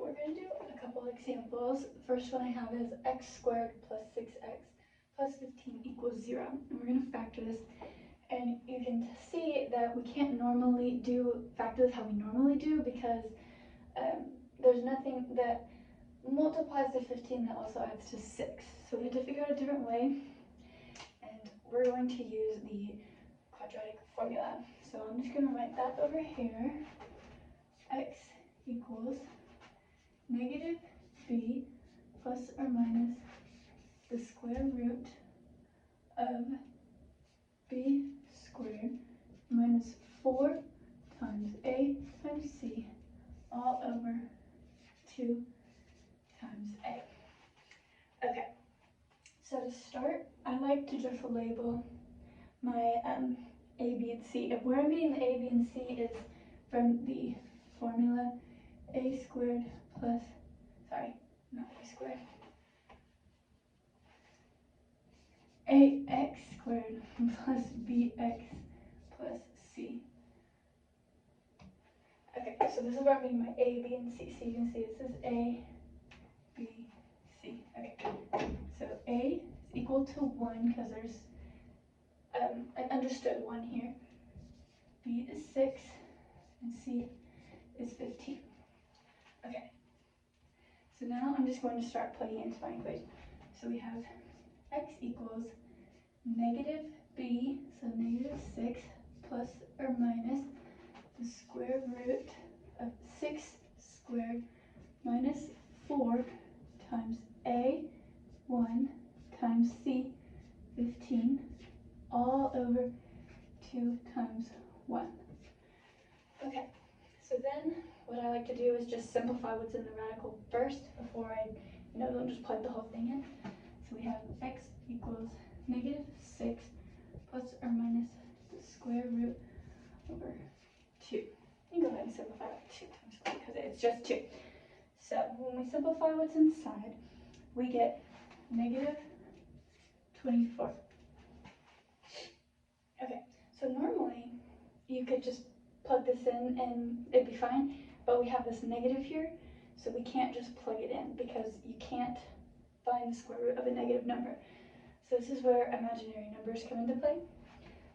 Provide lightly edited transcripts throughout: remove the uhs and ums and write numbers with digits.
we're going to do a couple examples. The first one I have is x squared plus 6x plus 15 equals 0. And we're going to factor this. And you can see that we can't normally factor this how we normally do because there's nothing that multiplies to 15 that also adds to 6. So we have to figure out a different way. And we're going to use the quadratic formula. So I'm just going to write that over here. X equals negative b plus or minus the square root of b squared minus 4 times a times c all over 2 times a. Okay, so to start, I like to just label my a, b, and c. And where I'm getting the a, b, and c is from the formula a squared plus, sorry, not a squared, ax squared plus bx plus c. Okay, so this is where I'm getting my a, b, and c. So you can see this is a, b, c. Okay, so a is equal to 1 because there's an understood 1 here. B is 6 and c is 15. Okay, so now I'm just going to start plugging into my equation. So we have x equals negative b, so negative 6 plus or minus the square root of 6 squared minus 4 times a 1 times c 15 all over 2 times 1. Okay, so then what I like to do is just simplify what's in the radical first before I, don't just plug the whole thing in. So we have x equals negative 6 plus or minus the square root over 2. You can go ahead and simplify that 2 times 1 because it's just 2. So when we simplify what's inside, we get negative 24. Okay, so normally you could just plug this in and it'd be fine, but we have this negative here, so we can't just plug it in because you can't find the square root of a negative number. So this is where imaginary numbers come into play.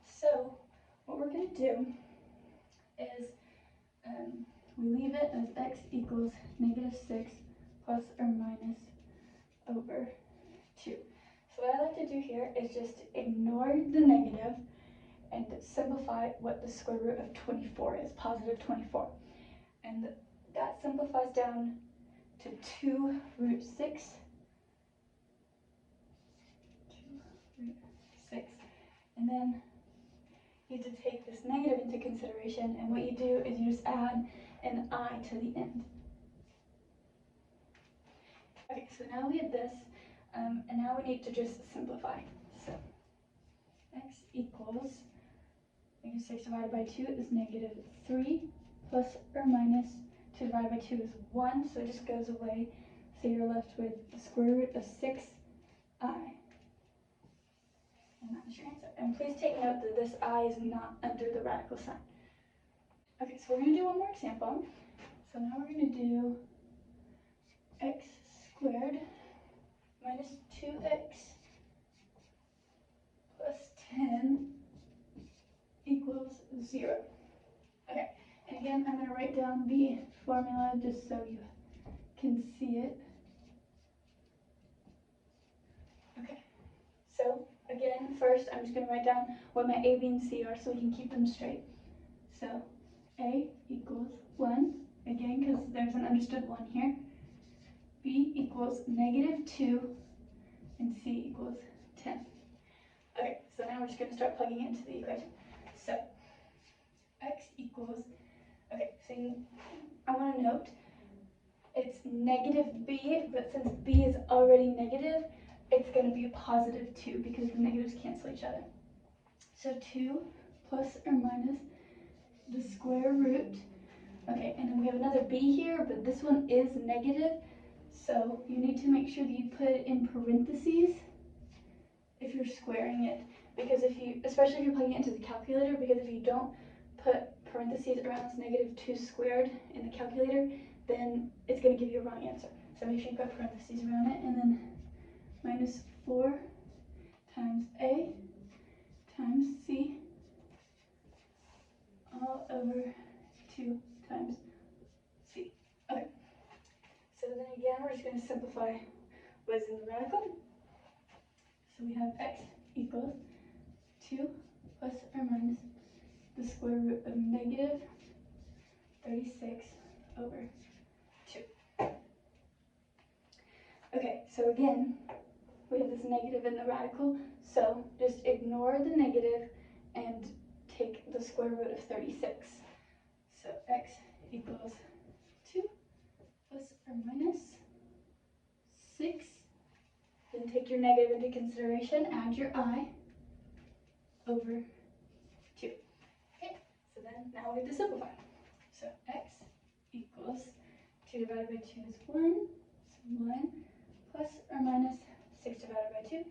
So what we're going to do is we leave it as x equals negative 6 plus or minus over 2. So what I like to do here is just ignore the negative and simplify what the square root of 24 is, positive 24. And that simplifies down to 2 root 6. 2 root 6. And then you have to take this negative into consideration, and what you do is you just add an I to the end. Okay, so now we have this, and now we need to just simplify. So x equals negative 6 divided by 2 is negative 3 plus or minus 2 divided by 2 is 1, so it just goes away. So you're left with the square root of 6i. And that's your answer. And please take note that this I is not under the radical sign. Okay, so we're going to do one more example. So now we're going to do x squared minus 2x plus 10 equals 0. Okay, and again, I'm going to write down the formula just so you can see it. Okay, so again, first I'm just going to write down what my a, b, and c are so we can keep them straight. So a equals 1, again, because there's an understood 1 here. B equals negative 2, and c equals 10. Okay, so now we're just going to start plugging it into the equation. So x equals, okay, so I want to note it's negative b, but since b is already negative, it's going to be a positive 2 because the negatives cancel each other. So 2 plus or minus the square root. Okay, and then we have another b here, but this one is negative, so you need to make sure that you put it in parentheses if you're squaring it, because especially if you're plugging it into the calculator, because if you don't put parentheses around this negative 2 squared in the calculator, then it's going to give you a wrong answer. So make sure you put parentheses around it, and then minus 4 times a times c all over 2 times c. Okay, so then again, we're just going to simplify what's in the radical. So we have x equals 2 plus or minus the square root of negative 36 over 2. Okay, so again, we have this negative in the radical, so just ignore the negative and take the square root of 36. So x equals 2 plus or minus 6. Then take your negative into consideration, add your I over 2. Okay, so then now we have to simplify. So x equals 2 divided by 2 is 1, so 1 plus or minus 6 divided by 2